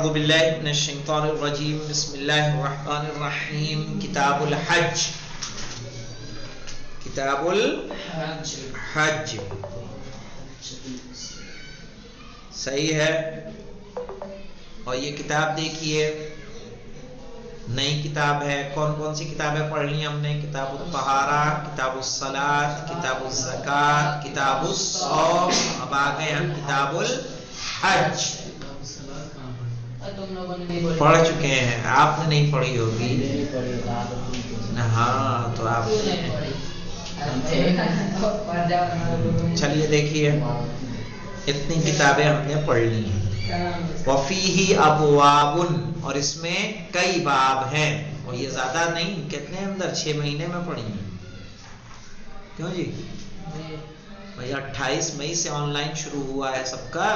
اعوذ باللہ من الشیطان الرجیم بسم اللہ الرحمن الرحیم کتاب الحج کتاب الحج صحیح ہے. اور یہ کتاب دیکھیے نئی کتاب ہے. کون کون سی کتابیں پڑھ لی ہم نے؟ کتاب الطہارہ، کتاب الصلاۃ، کتاب الزکوٰۃ، کتاب الصوم. اب آ گئے ہم کتاب الحج. پڑھ چکے ہیں. آپ نے نہیں پڑھی ہوگی. ہاں تو آپ چلیے دیکھیے اتنی کتابیں ہم نے پڑھ لی ہیں. وفیہ ابواب، اور اس میں کئی باب ہیں. اور یہ زیادہ نہیں، کتنے اندر 6 مہینے میں پڑھی ہیں. کیوں جی بھائی 28 مئی سے آن لائن شروع ہوا ہے سب کا،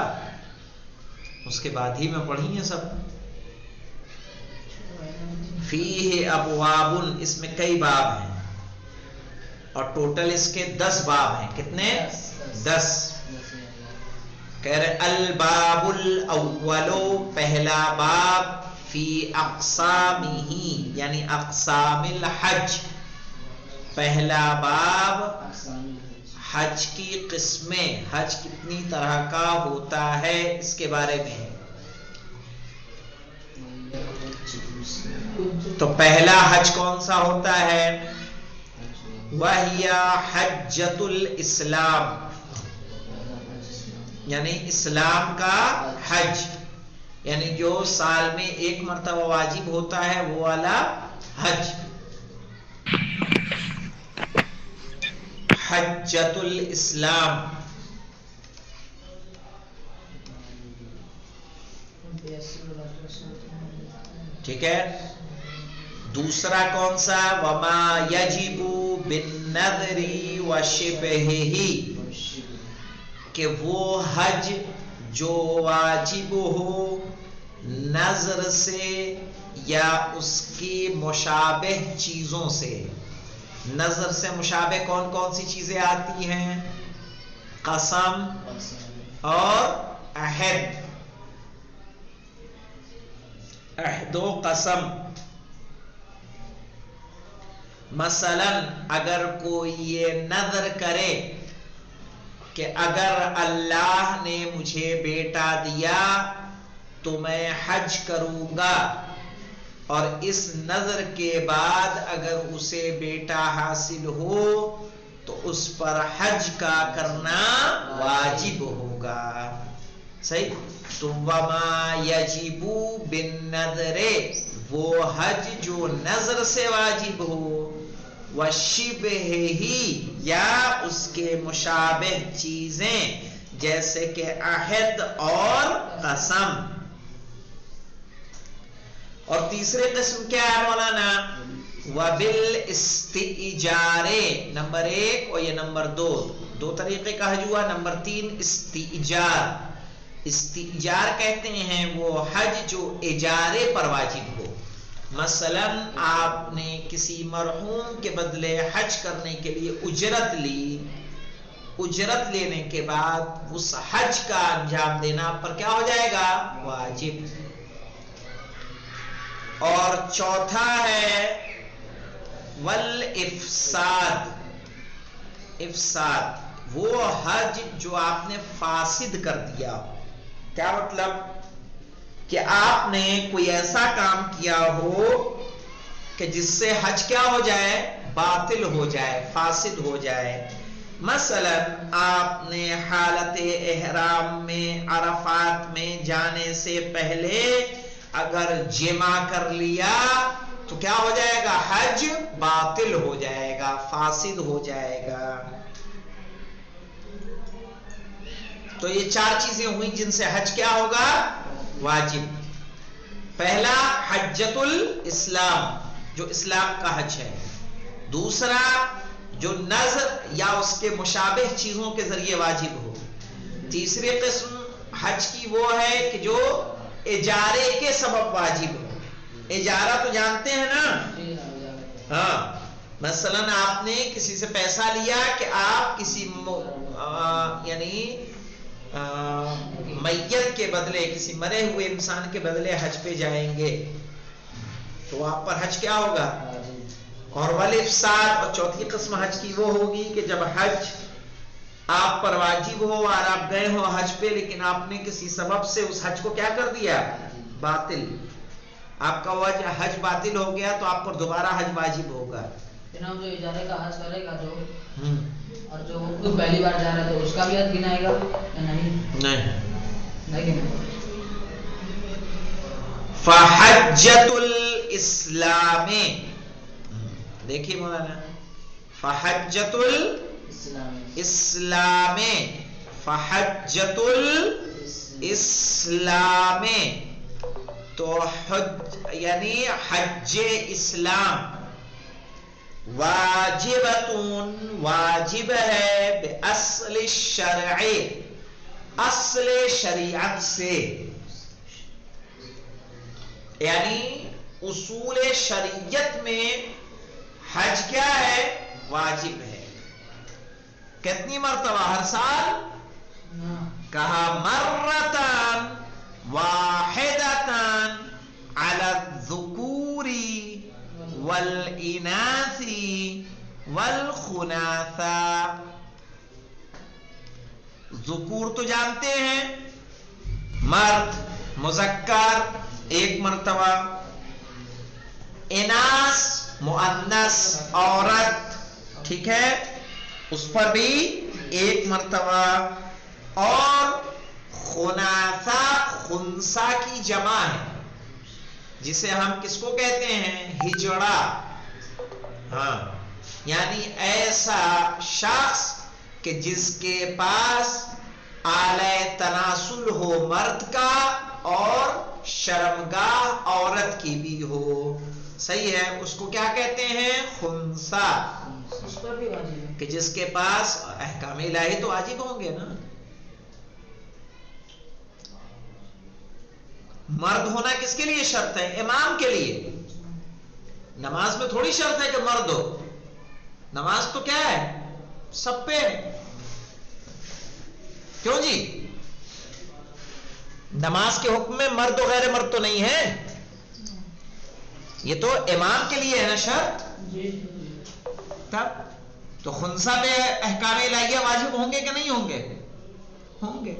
اس کے بعد ہی میں پڑھی ہیں سب. فیہ ابواب، اس میں کئی باب ہیں اور ٹوٹل اس کے 10 باب ہیں. کتنے؟ 10. کہہ رہے الباب الاول، پہلا باب، فی اقسامہ، یعنی اقسام الحج. پہلا باب حج کی قسمیں، حج کتنی طرح کا ہوتا ہے اس کے بارے میں. تو پہلا حج کون سا ہوتا ہے؟ وَهِيَ حَجَّةُ الْإِسْلَامِ، یعنی اسلام کا حج، یعنی جو سال میں ایک مرتبہ واجب ہوتا ہے وہ والا حج. حجۃ الاسلام. ٹھیک ہے. دوسرا کون سا؟ وما یجب بالنذر وشبہہ، کہ وہ حج جو واجب ہو نذر سے یا اس کی مشابہ چیزوں سے. نذر سے مشابہ کون کون سی چیزیں آتی ہیں؟ قسم اور عہد. عہد و قسم. مثلا اگر کوئی یہ نذر کرے کہ اگر اللہ نے مجھے بیٹا دیا تو میں حج کروں گا، اور اس نذر کے بعد اگر اسے بیٹا حاصل ہو تو اس پر حج کا کرنا واجب ہوگا. صحیح. تو وما یجب بالنذر، وہ حج جو نذر سے واجب ہو، وشبہہ، یا اس کے مشابہ چیزیں جیسے کہ عہد اور قسم. اور تیسری قسم کیا ہے مولانا؟ وبالاستئجار، نمبر 1 اور یہ نمبر 2، 2 طریقے کا حج ہوا. نمبر 3 استئجار. استئجار کہتے ہیں وہ حج جو اجارے پر واجب ہو. مثلا آپ نے کسی مرحوم کے بدلے حج کرنے کے لیے اجرت لی، اجرت لینے کے بعد اس حج کا انجام دینا پر کیا ہو جائے گا؟ واجب. اور چوتھا ہے والافساد. افساد، وہ حج جو آپ نے فاسد کر دیا. کیا مطلب؟ کہ آپ نے کوئی ایسا کام کیا ہو کہ جس سے حج کیا ہو جائے؟ باطل ہو جائے، فاسد ہو جائے. مثلا آپ نے حالت احرام میں عرفات میں جانے سے پہلے اگر جمع کر لیا تو کیا ہو جائے گا؟ حج باطل ہو جائے گا، فاسد ہو جائے گا. تو یہ 4 چیزیں ہوئی جن سے حج کیا ہوگا؟ واجب. پہلا حجۃ الاسلام، جو اسلام کا حج ہے. دوسرا جو نذر یا اس کے مشابہ چیزوں کے ذریعے واجب ہو. تیسری قسم حج کی وہ ہے کہ جو اجارے کے سبب واجب ہو. اجارہ تو جانتے ہیں نا؟ ہاں. مثلا آپ نے کسی سے پیسہ لیا کہ آپ کسی یعنی میت کے بدلے, کسی مرے ہوئے انسان کے بدلے حج پہ جائیں گے تو آپ پر حج کیا ہوگا؟ اور والافساد, اور چوتھی قسم حج کی وہ ہوگی کہ جب حج آپ پر واجب ہو اور آپ گئے ہو حج پہ, لیکن آپ نے کسی سبب سے اس حج کو کیا کر دیا؟ باطل. آپ کا حج باطل ہو گیا تو آپ پر دوبارہ حج واجب ہوگا. جناب جو اجارے کا حج کرے گا جو اور جو خود پہلی بار جا رہا ہے تو اس کا بھی حج گنائے گا یا نہیں؟ نہیں. فحجۃ الاسلام, دیکھیے مولانا, فحجۃ الاسلام, فحجۃ الاسلام تو حج یعنی حج اسلام واجبتون, واجب ہے, باصل الشرع, اصل شریعت سے, یعنی اصول شریعت میں حج کیا ہے؟ واجب ہے. کتنی مرتبہ؟ ہر سال. کہا مرتان واحدتان علی الذکور والاناث والخناثا. ذکور تو جانتے ہیں, مرد مذکر ایک مرتبہ, اناث مؤنث عورت, ٹھیک ہے, اس پر بھی ایک مرتبہ, اور خناثا خنسا کی جمع ہے, جسے ہم کس کو کہتے ہیں؟ ہجڑا. ہاں, یعنی ایسا شخص کہ جس کے پاس آلہ تناسل ہو مرد کا اور شرمگاہ عورت کی بھی ہو, صحیح ہے, اس کو کیا کہتے ہیں؟ خنسا. کہ جس کے پاس احکام الہی تو واجب ہوں گے نا. مرد ہونا کس کے لیے شرط ہے؟ امام کے لیے. نماز میں تھوڑی شرط ہے کہ مرد ہو, نماز تو کیا ہے؟ سب پہ. کیوں جی؟ نماز کے حکم میں مرد و غیر مرد تو نہیں ہے, یہ تو امام کے لیے ہے نا شرط. تب تو خنسا پہ احکام الہیہ واجب ہوں گے کہ نہیں ہوں گے؟ ہوں گے.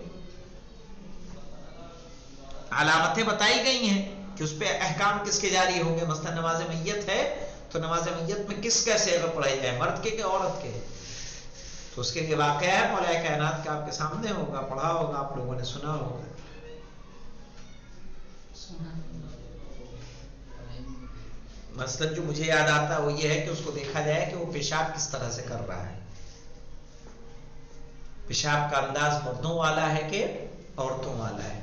علامتیں بتائی گئی ہیں کہ اس پہ احکام کس کے جاری ہوں گے. مثلا نماز میت ہے تو نماز میت میں کس کا صیغہ پڑھائی جائے, مرد کے کہ عورت کے؟ تو اس کے لیے واقعہ ہے مولا کائنات کا آپ کے سامنے ہوگا, پڑھا ہوگا, آپ لوگوں نے سنا ہوگا. مثلا جو مجھے یاد آتا ہے وہ یہ ہے کہ اس کو دیکھا جائے کہ وہ پیشاب کس طرح سے کر رہا ہے. پیشاب کا انداز مردوں والا ہے کہ عورتوں والا ہے,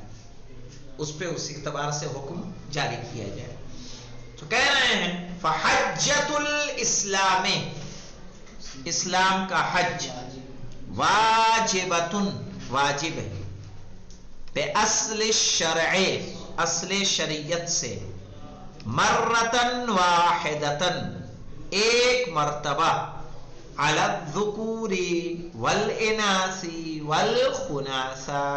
اس پہ اسی اعتبار سے حکم جاری کیا جائے. تو کہہ رہے ہیں فحجۃ الاسلام, اسلام کا حج واجبۃ, واجب ہے, باصل الشرع, اصل شریعت سے, مرتن واحدتن, ایک مرتبہ, علی الذکور والاناث والخناثا,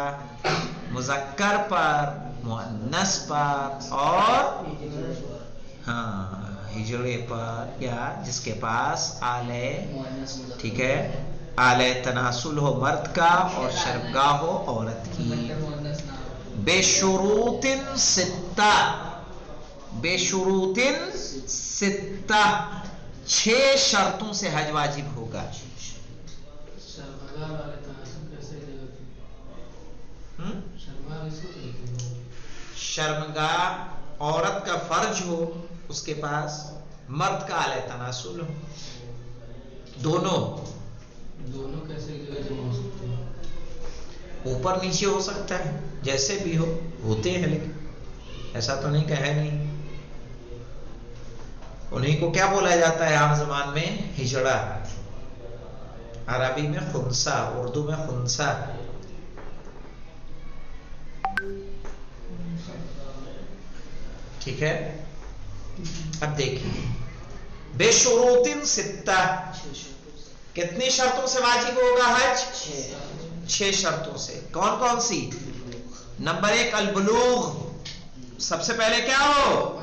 مذکر پر, مؤنث پر, اور ہاں ہجڑے پر, یا جس کے پاس آلے, ٹھیک ہے, آلے تناسل ہو مرد کا اور شرمگاہ ہو عورت کی. بشروط ستہ, بشروط ستہ, 6 شرطوں سے حج واجب ہوگا. شرمگاہ عورت کا فرج ہو اس کے پاس, مرد کا آلہ تناسل ہو, دونوں کیسے جمع ہو سکتے ہیں؟ اوپر نیچے ہو سکتا ہے, جیسے بھی ہو, ہوتے ہیں, لیکن ایسا تو نہیں کہ ہے نہیں. انہیں کو کیا بولا جاتا ہے عام زبان میں؟ ہجڑا, عربی میں خنسا, اردو میں خنسا. ٹھیک ہے, اب دیکھیے بے شروط ستہ, کتنی شرطوں سے واجب ہوگا حج؟ 6 شرطوں سے. کون کون سی؟ نمبر 1 البلوغ، سب سے پہلے کیا ہو؟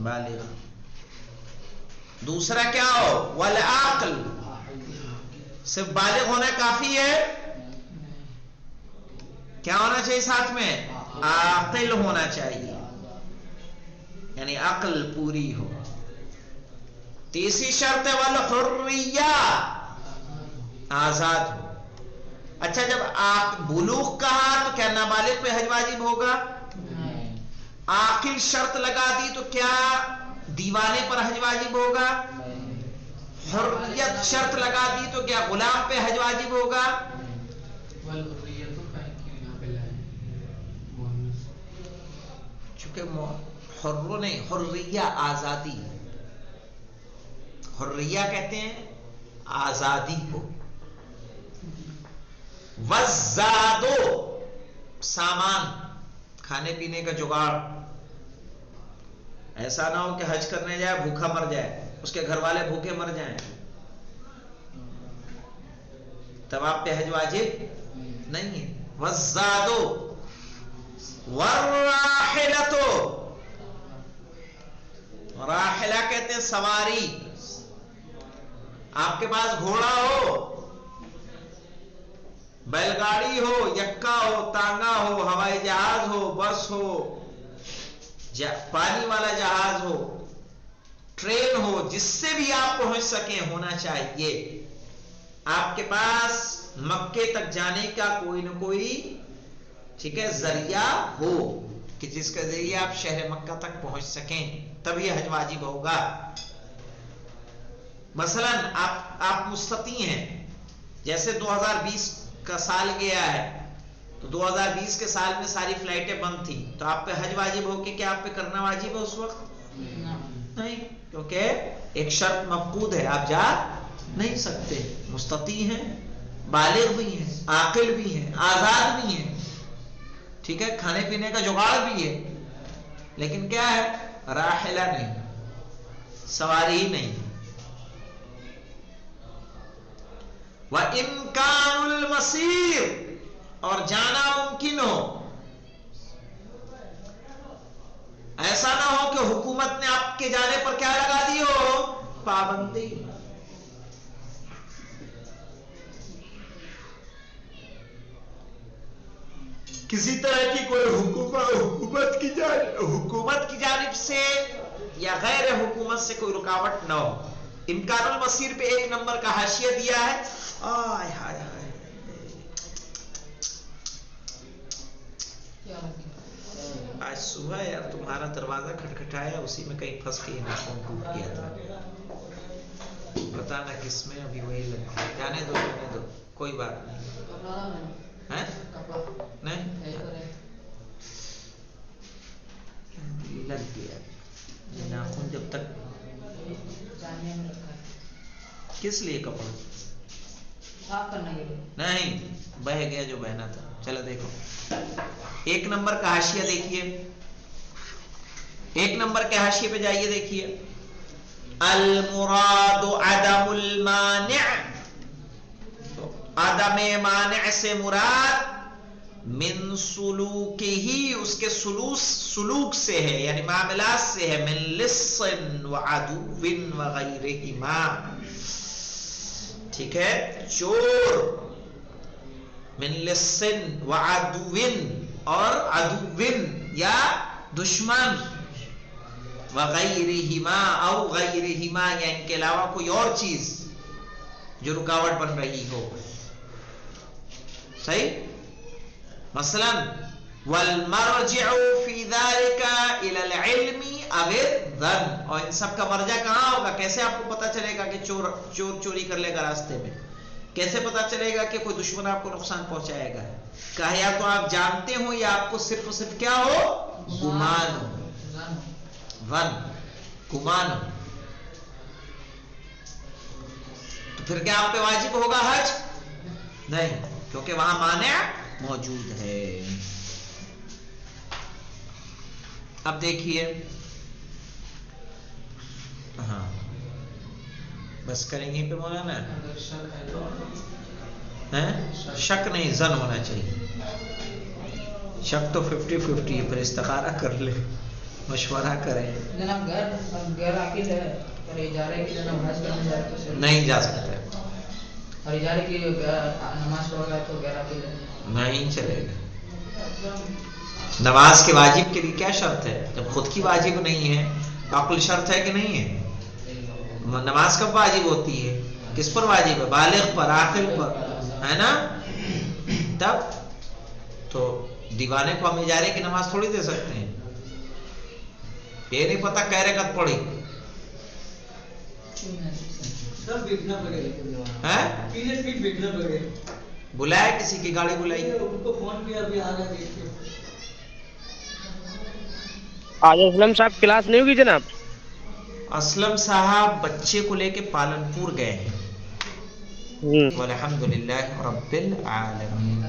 بالغ. دوسرا کیا ہو؟ والعقل، صرف بالغ ہونا کافی ہے؟ کیا ہونا چاہیے ساتھ میں؟ عاقل ہونا چاہیے، یعنی عقل پوری ہو. تیسری شرط ہے والحریہ، آزاد ہو. اچھا جب آپ بلوغ کہا تو کیا نابالغ پہ حج واجب ہوگا؟ عاقل شرط لگا دی تو کیا دیوانے پر حج واجب ہوگا؟ حریت شرط لگا دی تو کیا غلام پہ حج واجب ہوگا؟ چونکہ حر نہیں، حریہ آزادی، حریہ کہتے ہیں آزادی کو. وزادو، سامان، کھانے پینے کا جگاڑ. ایسا نہ ہو کہ حج کرنے جائے بھوکا مر جائے، اس کے گھر والے بھوکے مر جائیں، تب آپ پہ حج واجب نہیں ہے. وزادو والراحلتو، راحلہ کہتے ہیں سواری. آپ کے پاس گھوڑا ہو، بیل گاڑی ہو، یکا ہو، تانگا ہو، ہوائی جہاز ہو، بس ہو، پانی والا جہاز ہو، ٹرین ہو، جس سے بھی آپ پہنچ سکیں ہونا چاہیے. آپ کے پاس مکے تک جانے کا کوئی نہ کوئی ٹھیک ہے ذریعہ ہو کہ جس کے ذریعے آپ شہر مکہ تک پہنچ سکیں، تب یہ حج واجب ہوگا. مثلا آپ مستطیع ہیں، جیسے 2020 کا سال گیا ہے تو 2020 کے سال میں ساری فلائٹیں بند تھی، تو آپ پہ حج واجب ہو کہ کیا آپ پہ کرنا واجب ہے اس وقت؟ نہیں، کیونکہ ایک شرط مفقود ہے، آپ جا نہیں سکتے. مستطیع ہیں، بالغ بھی ہیں، عاقل بھی ہیں، آزاد بھی ہیں، ٹھیک ہے، کھانے پینے کا جگاڑ بھی ہے، لیکن کیا ہے؟ راحلہ نہیں، سواری ہی نہیں. وَإِمْكَانُ الْمَصِيرِ، اور جانا ممکن ہو. ایسا نہ ہو کہ حکومت نے آپ کے جانے پر کیا لگا دی ہو؟ پابندی. کسی طرح کی کوئی حکومت کی جانب سے یا غیر حکومت سے کوئی رکاوٹ نہ ہو. امکان المصیر پہ 1 نمبر کا حاشیہ دیا ہے. آئے ہائے ہائے، آج صبح یار تمہارا دروازہ کھٹکھٹایا، اسی میں کہیں پھنس کے یہاں فون ٹوٹ گیا تھا، پتا نہ کس میں، ابھی وہی لگ گیا. جانے دو کوئی بات نہیں. نہیں لگ گیا ناخن جب تک. کس لیے کپڑا صاف کرنے کے لیے؟ نہیں، بہ گیا جو بہنا تھا. چلو دیکھو 1 نمبر کا حاشیہ دیکھیے، 1 نمبر کے حاشیے پہ جائیے، دیکھیے المراد عدم المانع، عدم مانع سے مراد من سلوکہ، اس کے سلوک سے ہے، یعنی معاملات سے ہے. من لص وعدو وغیرہما، ٹھیک ہے، چور، من لص وعدو اور عدو یا دشمن، وغیرہما او غیرہما یا ان کے علاوہ کوئی اور چیز جو رکاوٹ بن رہی ہو. صحیح. مثلا والمرجع فی ذلک الی العلم او الظن، اور ان سب کا مرجع کہاں ہوگا؟ کیسے آپ کو پتا چلے گا کہ چور چوری کر لے گا راستے میں؟ کیسے پتا چلے گا کہ کوئی دشمن آپ کو نقصان پہنچائے گا؟ کہا یا تو آپ جانتے ہو یا آپ کو صرف کیا ہو؟ گمان ہو، گمان ہو. تو پھر کیا آپ پہ واجب ہوگا حج؟ نہیں، کیونکہ وہاں مانع موجود ہے. اب دیکھیے، ہاں بس کریں گے پہ مولانا. شک نہیں، زن ہونا چاہیے. شک تو 50-50 ہے، پھر استخارہ کر لے، مشورہ کریں. جناب غیر عاقل ہے اور اجارے کی نماز پڑھنے جائے تو نہیں جا سکتے، اور اجارے کی نماز پڑھ رہا ہے تو غیر عاقل ہے، نہیں چلے گا. نماز کے واجب کے لیے کیا شرط ہے؟ جب خود کی واجب نہیں ہے، عقل شرط ہے کہ نہیں ہے؟ نماز کب واجب ہوتی ہے؟ کس پر واجب ہے؟ بالغ پر، عاقل پر، ہے نا؟ تب تو دیوانے کو ہم اجارے کی نماز تھوڑی دے سکتے ہیں. یہ نہیں پتا کہہ رہے کب پڑھی، بلایا کسی کی گاڑی بلائی. آج اسلم صاحب کلاس نہیں ہوگی جناب؟ اسلم صاحب بچے کو لے کے پالن پور گئے ہیں. والحمدللہ رب العالمین.